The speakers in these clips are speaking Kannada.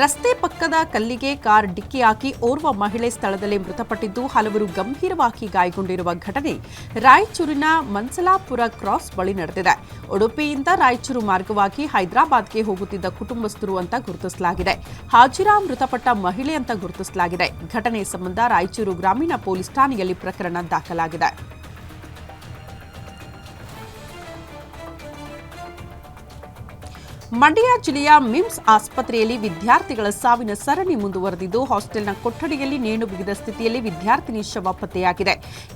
ರಸ್ತೆ ಪಕ್ಕದ ಕಲ್ಲಿಗೆ ಕಾರ್ ಡಿಕ್ಕಿ ಹಾಕಿ ಓರ್ವ ಮಹಿಳೆ ಸ್ಥಳದಲ್ಲೇ ಮೃತಪಟ್ಟಿದ್ದು ಹಲವರು ಗಂಭೀರವಾಗಿ ಗಾಯಗೊಂಡಿರುವ ಘಟನೆ ರಾಯಚೂರಿನ ಮನ್ಸಲಾಪುರ ಕ್ರಾಸ್ ಬಳಿ ನಡೆದಿದೆ. ಉಡುಪಿಯಿಂದ ರಾಯಚೂರು ಮಾರ್ಗವಾಗಿ ಹೈದರಾಬಾದ್ಗೆ ಹೋಗುತ್ತಿದ್ದ ಕುಟುಂಬಸ್ಥರು ಅಂತ ಗುರುತಿಸಲಾಗಿದೆ. ಹಾಜಿರಾ ಮೃತಪಟ್ಟ ಮಹಿಳೆ ಅಂತ ಗುರುತಿಸಲಾಗಿದೆ. ಘಟನೆ ಸಂಬಂಧ ರಾಯಚೂರು ಗ್ರಾಮೀಣ ಪೊಲೀಸ್ ಠಾಣೆಯಲ್ಲಿ ಪ್ರಕರಣ ದಾಖಲಾಗಿದೆ. ಮಂಡ್ಯ ಜಿಲ್ಲೆಯ ಮಿಮ್ಸ್ ಆಸ್ಪತ್ರೆಯಲ್ಲಿ ವಿದ್ಯಾರ್ಥಿಗಳ ಸಾವಿನ ಸರಣಿ ಮುಂದುವರೆದಿದ್ದು ಹಾಸ್ಟೆಲ್ನ ಕೊಠಡಿಯಲ್ಲಿ ನೇಣು ಬಿಗಿದ ಸ್ಥಿತಿಯಲ್ಲಿ ವಿದ್ಯಾರ್ಥಿನಿ ಶವ ಪತ್ತೆಯಾಗಿದೆ.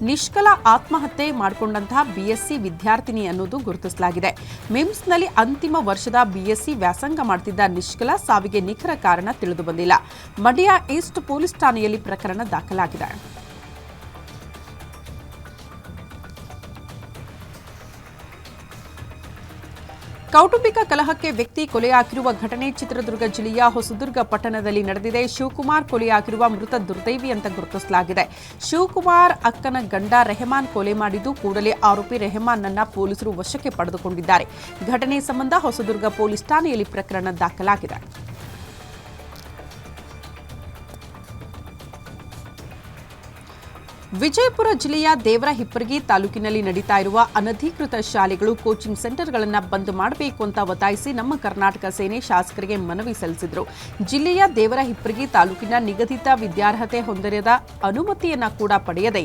ನಿಷ್ಕಲ ಆತ್ಮಹತ್ಯೆ ಮಾಡಿಕೊಂಡಂತಹ ಬಿಎಸ್ಸಿ ವಿದ್ಯಾರ್ಥಿನಿ ಅನ್ನೋದು ಗುರುತಿಸಲಾಗಿದೆ. ಮಿಮ್ಸ್ನಲ್ಲಿ ಅಂತಿಮ ವರ್ಷದ ಬಿಎಸ್ಸಿ ವ್ಯಾಸಂಗ ಮಾಡುತ್ತಿದ್ದ ನಿಷ್ಕಲ ಸಾವಿಗೆ ನಿಖರ ಕಾರಣ ತಿಳಿದುಬಂದಿಲ್ಲ. ಮಂಡ್ಯ ಈಸ್ಟ್ ಪೊಲೀಸ್ ಠಾಣೆಯಲ್ಲಿ ಪ್ರಕರಣ ದಾಖಲಾಗಿದೆ. ಕೌಟುಂಬಿಕ ಕಲಹಕ್ಕೆ ವ್ಯಕ್ತಿ ಕೊಲೆಯಾಗಿರುವ ಘಟನೆ ಚಿತ್ರದುರ್ಗ ಜಿಲ್ಲೆಯ ಹೊಸದುರ್ಗ ಪಟ್ಟಣದಲ್ಲಿ ನಡೆದಿದೆ. ಶಿವಕುಮಾರ್ ಕೊಲೆಯಾಗಿರುವ ಮೃತ ದುರ್ದೈವಿ ಅಂತ ಗುರುತಿಸಲಾಗಿದೆ. ಶಿವಕುಮಾರ್ ಅಕ್ಕನ ಗಂಡ ರೆಹಮಾನ್ ಕೊಲೆ ಮಾಡಿದ್ದು ಕೂಡಲೇ ಆರೋಪಿ ರೆಹಮಾನ್ನನ್ನ ಪೊಲೀಸರು ವಶಕ್ಕೆ ಪಡೆದುಕೊಂಡಿದ್ದಾರೆ. ಘಟನೆ ಸಂಬಂಧ ಹೊಸದುರ್ಗ ಪೊಲೀಸ್ ಠಾಣೆಯಲ್ಲಿ ಪ್ರಕರಣ ದಾಖಲಾಗಿದೆ. ವಿಜಯಪುರ ಜಿಲ್ಲೆಯ ದೇವರಹಿಪ್ಪರಗಿ ತಾಲೂಕಿನಲ್ಲಿ ನಡೀತಾ ಇರುವ ಅನಧಿಕೃತ ಶಾಲೆಗಳು, ಕೋಚಿಂಗ್ ಸೆಂಟರ್ಗಳನ್ನು ಬಂದ್ ಮಾಡಬೇಕು ಅಂತ ಒತ್ತಾಯಿಸಿ ನಮ್ಮ ಕರ್ನಾಟಕ ಸೇನೆ ಶಾಸಕರಿಗೆ ಮನವಿ ಸಲ್ಲಿಸಿದರು. ಜಿಲ್ಲೆಯ ದೇವರಹಿಪ್ಪರಗಿ ತಾಲೂಕಿನ ನಿಗದಿತ ವಿದ್ಯಾರ್ಹತೆ ಹೊಂದಿರದ ಅನುಮತಿಯನ್ನ ಕೂಡ ಪಡೆಯದೆ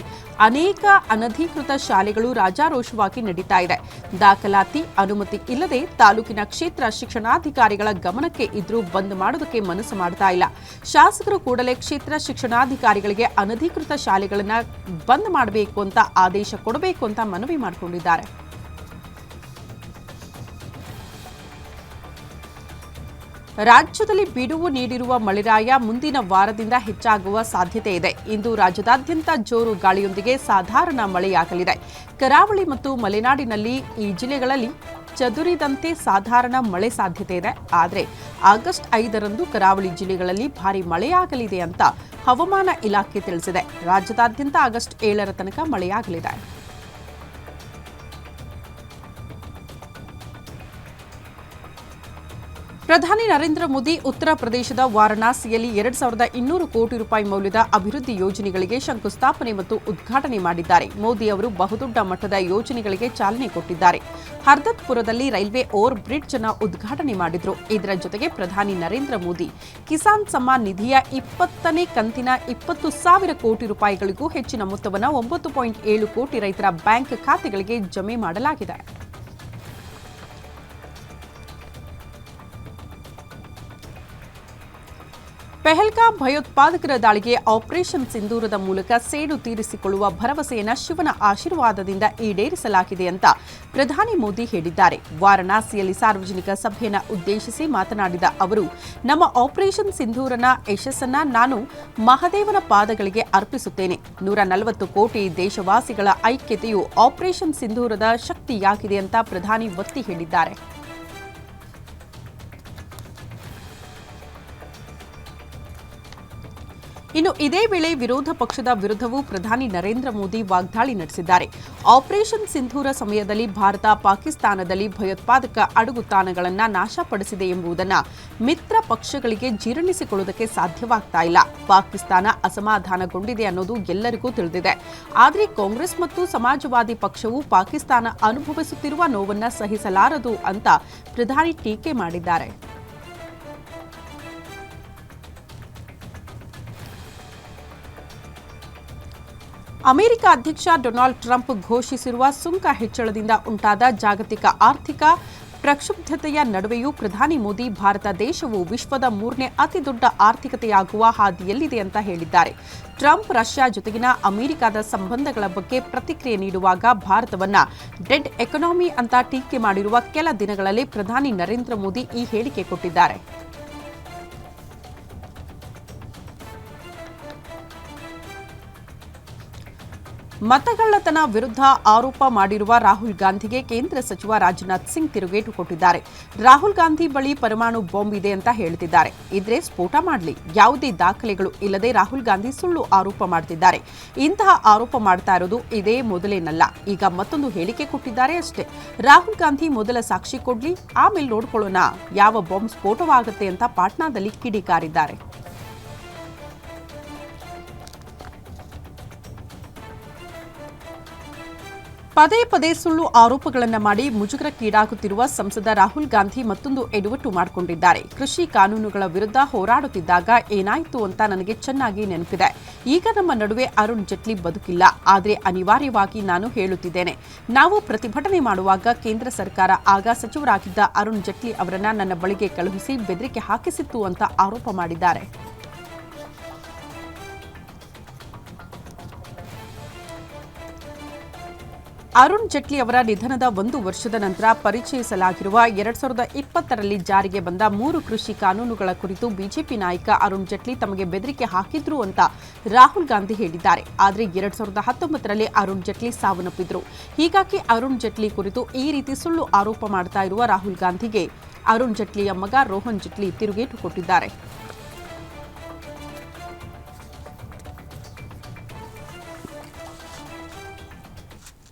ಅನೇಕ ಅನಧಿಕೃತ ಶಾಲೆಗಳು ರಾಜಾರೋಷವಾಗಿ ನಡೀತಾ ಇದೆ. ದಾಖಲಾತಿ, ಅನುಮತಿ ಇಲ್ಲದೆ ತಾಲೂಕಿನ ಕ್ಷೇತ್ರ ಶಿಕ್ಷಣಾಧಿಕಾರಿಗಳ ಗಮನಕ್ಕೆ ಇದ್ರೂ ಬಂದ್ ಮಾಡೋದಕ್ಕೆ ಮನಸ್ಸು ಮಾಡ್ತಾ ಇಲ್ಲ. ಶಾಸಕರು ಕೂಡಲೇ ಕ್ಷೇತ್ರ ಶಿಕ್ಷಣಾಧಿಕಾರಿಗಳಿಗೆ ಅನಧಿಕೃತ ಶಾಲೆಗಳನ್ನು ಬಂದ್ ಮಾಡಬೇಕು ಅಂತ ಆದೇಶ ಕೊಡಬೇಕು ಅಂತ ಮನವಿ ಮಾಡಿಕೊಂಡಿದ್ದಾರೆ. ರಾಜ್ಯದಲ್ಲಿ ಬಿಡುವು ನೀಡಿರುವ ಮಳೆರಾಯ ಮುಂದಿನ ವಾರದಿಂದ ಹೆಚ್ಚಾಗುವ ಸಾಧ್ಯತೆ ಇದೆ. ಇಂದು ರಾಜ್ಯದಾದ್ಯಂತ ಜೋರು ಗಾಳಿಯೊಂದಿಗೆ ಸಾಧಾರಣ ಮಳೆಯಾಗಲಿದೆ. ಕರಾವಳಿ ಮತ್ತು ಮಲೆನಾಡಿನಲ್ಲಿ ಈ ಜಿಲ್ಲೆಗಳಲ್ಲಿ ಚದುರಿದಂತೆ ಸಾಧಾರಣ ಮಳೆ ಸಾಧ್ಯತೆ ಇದೆ. ಆದರೆ ಆಗಸ್ಟ್ 5ರಂದು ಕರಾವಳಿ ಜಿಲ್ಲೆಗಳಲ್ಲಿ ಭಾರೀ ಮಳೆಯಾಗಲಿದೆ ಅಂತ ಹವಾಮಾನ ಇಲಾಖೆ ತಿಳಿಸಿದೆ. ರಾಜ್ಯದಾದ್ಯಂತ ಆಗಸ್ಟ್ 7ರ ತನಕ ಮಳೆಯಾಗಲಿದೆ. ಪ್ರಧಾನಿ ನರೇಂದ್ರ ಮೋದಿ ಉತ್ತರ ಪ್ರದೇಶದ ವಾರಣಾಸಿಯಲ್ಲಿ 2200 ಕೋಟಿ ರೂಪಾಯಿ ಮೌಲ್ಯದ ಅಭಿವೃದ್ಧಿ ಯೋಜನೆಗಳಿಗೆ ಶಂಕುಸ್ಥಾಪನೆ ಮತ್ತು ಉದ್ಘಾಟನೆ ಮಾಡಿದ್ದಾರೆ. ಮೋದಿ ಅವರು ಬಹುದೊಡ್ಡ ಮಟ್ಟದ ಯೋಜನೆಗಳಿಗೆ ಚಾಲನೆ ಕೊಟ್ಟಿದ್ದಾರೆ. ಹರ್ದತ್ಪುರದಲ್ಲಿ ರೈಲ್ವೆ ಓವರ್ ಬ್ರಿಡ್ಜ್ ಅನ್ನು ಉದ್ಘಾಟನೆ ಮಾಡಿದ್ರು. ಇದರ ಜೊತೆಗೆ ಪ್ರಧಾನಿ ನರೇಂದ್ರ ಮೋದಿ ಕಿಸಾನ್ ಸಮ್ಮಾನ್ ನಿಧಿಯ 20ನೇ ಕಂತಿನ 20,000 ಕೋಟಿ ರೂಪಾಯಿಗಳಿಗೂ ಹೆಚ್ಚಿನ ಮೊತ್ತವನ್ನು 9.7 ಕೋಟಿ ರೈತರ ಬ್ಯಾಂಕ್ ಖಾತೆಗಳಿಗೆ ಜಮೆ ಮಾಡಲಾಗಿದೆ. ಪೆಹಲ್ಗಾಮ್ ಭಯೋತ್ಪಾದಕರ ದಾಳಿಗೆ ಆಪರೇಷನ್ ಸಿಂಧೂರದ ಮೂಲಕ ಸೇಡು ತೀರಿಸಿಕೊಳ್ಳುವ ಭರವಸೆಯನ್ನು ಶಿವನ ಆಶೀರ್ವಾದದಿಂದ ಈಡೇರಿಸಲಾಗಿದೆ ಅಂತ ಪ್ರಧಾನಿ ಮೋದಿ ಹೇಳಿದ್ದಾರೆ. ವಾರಣಾಸಿಯಲ್ಲಿ ಸಾರ್ವಜನಿಕ ಸಭೆಯನ್ನು ಉದ್ದೇಶಿಸಿ ಮಾತನಾಡಿದ ಅವರು, ನಮ್ಮ ಆಪರೇಷನ್ ಸಿಂಧೂರನ ಯಶಸ್ಸನ್ನ ನಾನು ಮಹಾದೇವನ ಪಾದಗಳಿಗೆ ಅರ್ಪಿಸುತ್ತೇನೆ. 140 ಕೋಟಿ ದೇಶವಾಸಿಗಳ ಐಕ್ಯತೆಯು ಆಪರೇಷನ್ ಸಿಂಧೂರದ ಶಕ್ತಿಯಾಗಿದೆ ಅಂತ ಪ್ರಧಾನಿ ಒತ್ತಿ ಹೇಳಿದ್ದಾರೆ. ಇನ್ನು ಇದೇ ವೇಳೆ ವಿರೋಧ ಪಕ್ಷದ ವಿರುದ್ಧವೂ ಪ್ರಧಾನಿ ನರೇಂದ್ರ ಮೋದಿ ವಾಗ್ದಾಳಿ ನಡೆಸಿದ್ದಾರೆ. ಆಪರೇಷನ್ ಸಿಂಧೂರ ಸಮಯದಲ್ಲಿ ಭಾರತ ಪಾಕಿಸ್ತಾನದಲ್ಲಿ ಭಯೋತ್ಪಾದಕ ಅಡಗುತಾಣಗಳನ್ನು ನಾಶಪಡಿಸಿದೆ ಎಂಬುದನ್ನು ಮಿತ್ರ ಪಕ್ಷಗಳಿಗೆ ಜೀರ್ಣಿಸಿಕೊಳ್ಳುವುದಕ್ಕೆ ಸಾಧ್ಯವಾಗ್ತಾ ಇಲ್ಲ. ಪಾಕಿಸ್ತಾನ ಅಸಮಾಧಾನಗೊಂಡಿದೆ ಅನ್ನೋದು ಎಲ್ಲರಿಗೂ ತಿಳಿದಿದೆ. ಆದರೆ ಕಾಂಗ್ರೆಸ್ ಮತ್ತು ಸಮಾಜವಾದಿ ಪಕ್ಷವು ಪಾಕಿಸ್ತಾನ ಅನುಭವಿಸುತ್ತಿರುವ ನೋವನ್ನು ಸಹಿಸಲಾರದು ಅಂತ ಪ್ರಧಾನಿ ಟೀಕೆ ಮಾಡಿದ್ದಾರೆ. ಅಮೆರಿಕ ಅಧ್ಯಕ್ಷ ಡೊನಾಲ್ಡ್ ಟ್ರಂಪ್ ಘೋಷಿಸಿರುವ ಸುಂಕ ಹೆಚ್ಚಳದಿಂದ ಉಂಟಾದ ಜಾಗತಿಕ ಆರ್ಥಿಕ ಪ್ರಕ್ಷುಬ್ಧತೆಯ ನಡುವೆಯೂ ಪ್ರಧಾನಿ ಮೋದಿ ಭಾರತ ದೇಶವು ವಿಶ್ವದ 3ನೇ ಅತಿದೊಡ್ಡ ಆರ್ಥಿಕತೆಯಾಗುವ ಹಾದಿಯಲ್ಲಿದೆ ಅಂತ ಹೇಳಿದ್ದಾರೆ. ಟ್ರಂಪ್ ರಷ್ಯಾ ಜೊತೆಗಿನ ಅಮೆರಿಕದ ಸಂಬಂಧಗಳ ಬಗ್ಗೆ ಪ್ರತಿಕ್ರಿಯೆ ನೀಡುವಾಗ ಭಾರತವನ್ನ ಡೆಡ್ ಎಕಾನಮಿ ಅಂತ ಟೀಕೆ ಮಾಡಿರುವ ಕೆಲ ದಿನಗಳಲ್ಲಿ ಪ್ರಧಾನಿ ನರೇಂದ್ರ ಮೋದಿ ಈ ಹೇಳಿಕೆ ಕೊಟ್ಟಿದ್ದಾರೆ. ಮತಗಳ್ಳತನ ವಿರುದ್ಧ ಆರೋಪ ಮಾಡಿರುವ ರಾಹುಲ್ ಗಾಂಧಿಗೆ ಕೇಂದ್ರ ಸಚಿವ ರಾಜನಾಥ್ ಸಿಂಗ್ ತಿರುಗೇಟು ಕೊಟ್ಟಿದ್ದಾರೆ. ರಾಹುಲ್ ಗಾಂಧಿ ಬಳಿ ಪರಮಾಣು ಬಾಂಬ್ ಇದೆ ಅಂತ ಹೇಳ್ತಿದ್ದಾರೆ. ಇದ್ರೆ ಸ್ಫೋಟ ಮಾಡಲಿ, ಯಾವುದೇ ದಾಖಲೆಗಳು ಇಲ್ಲದೆ ರಾಹುಲ್ ಗಾಂಧಿ ಸುಳ್ಳು ಆರೋಪ ಮಾಡ್ತಿದ್ದಾರೆ. ಇಂತಹ ಆರೋಪ ಮಾಡ್ತಾ ಇರೋದು ಇದೇ ಮೊದಲೇನಲ್ಲ, ಈಗ ಮತ್ತೊಂದು ಹೇಳಿಕೆ ಕೊಟ್ಟಿದ್ದಾರೆ ಅಷ್ಟೇ. ರಾಹುಲ್ ಗಾಂಧಿ ಮೊದಲ ಸಾಕ್ಷಿ ಕೊಡ್ಲಿ, ಆಮೇಲೆ ನೋಡ್ಕೊಳ್ಳೋಣ ಯಾವ ಬಾಂಬ್ ಸ್ಫೋಟವಾಗುತ್ತೆ ಅಂತ ಪಾಟ್ನಾದಲ್ಲಿ ಕಿಡಿಕಾರಿದ್ದಾರೆ. ಪದೇ ಪದೇ ಸುಳ್ಳು ಆರೋಪಗಳನ್ನು ಮಾಡಿ ಮುಜುಗರಕ್ಕೀಡಾಗುತ್ತಿರುವ ಸಂಸದ ರಾಹುಲ್ ಗಾಂಧಿ ಮತ್ತೊಂದು ಎಡವಟ್ಟು ಮಾಡಿಕೊಂಡಿದ್ದಾರೆ. ಕೃಷಿ ಕಾನೂನುಗಳ ವಿರುದ್ಧ ಹೋರಾಡುತ್ತಿದ್ದಾಗ ಏನಾಯಿತು ಅಂತ ನನಗೆ ಚೆನ್ನಾಗಿ ನೆನಪಿದೆ. ಈಗ ನಮ್ಮ ನಡುವೆ ಅರುಣ್ ಜೇಟ್ಲಿ ಬದುಕಿಲ್ಲ, ಆದರೆ ಅನಿವಾರ್ಯವಾಗಿ ನಾನು ಹೇಳುತ್ತಿದ್ದೇನೆ. ನಾವು ಪ್ರತಿಭಟನೆ ಮಾಡುವಾಗ ಕೇಂದ್ರ ಸರ್ಕಾರ ಆಗ ಸಚಿವರಾಗಿದ್ದ ಅರುಣ್ ಜೇಟ್ಲಿ ಅವರನ್ನ ನನ್ನ ಬಳಿಗೆ ಕಳುಹಿಸಿ ಬೆದರಿಕೆ ಹಾಕಿಸಿತ್ತು ಅಂತ ಆರೋಪ ಮಾಡಿದ್ದಾರೆ. ಅರುಣ್ ಜೇಟ್ಲಿ ಅವರ ನಿಧನದ 1 ವರ್ಷದ ನಂತರ ಪರಿಚಯಿಸಲಾಗಿರುವ 2020ರಲ್ಲಿ ಜಾರಿಗೆ ಬಂದ 3 ಕೃಷಿ ಕಾನೂನುಗಳ ಕುರಿತು ಬಿಜೆಪಿ ನಾಯಕ ಅರುಣ್ ಜೇಟ್ಲಿ ತಮಗೆ ಬೆದರಿಕೆ ಹಾಕಿದ್ರು ಅಂತ ರಾಹುಲ್ ಗಾಂಧಿ ಹೇಳಿದ್ದಾರೆ. ಆದರೆ 2019ರಲ್ಲಿ ಅರುಣ್ ಜೇಟ್ಲಿ ಸಾವನ್ನಪ್ಪಿದ್ರು. ಹೀಗಾಗಿ ಅರುಣ್ ಜೇಟ್ಲಿ ಕುರಿತು ಈ ರೀತಿ ಸುಳ್ಳು ಆರೋಪ ಮಾಡ್ತಾ ಇರುವ ರಾಹುಲ್ ಗಾಂಧಿಗೆ ಅರುಣ್ ಜೇಟ್ಲಿಯ ಮಗ ರೋಹನ್ ಜೇಟ್ಲಿ ತಿರುಗೇಟು ಕೊಟ್ಟಿದ್ದಾರೆ.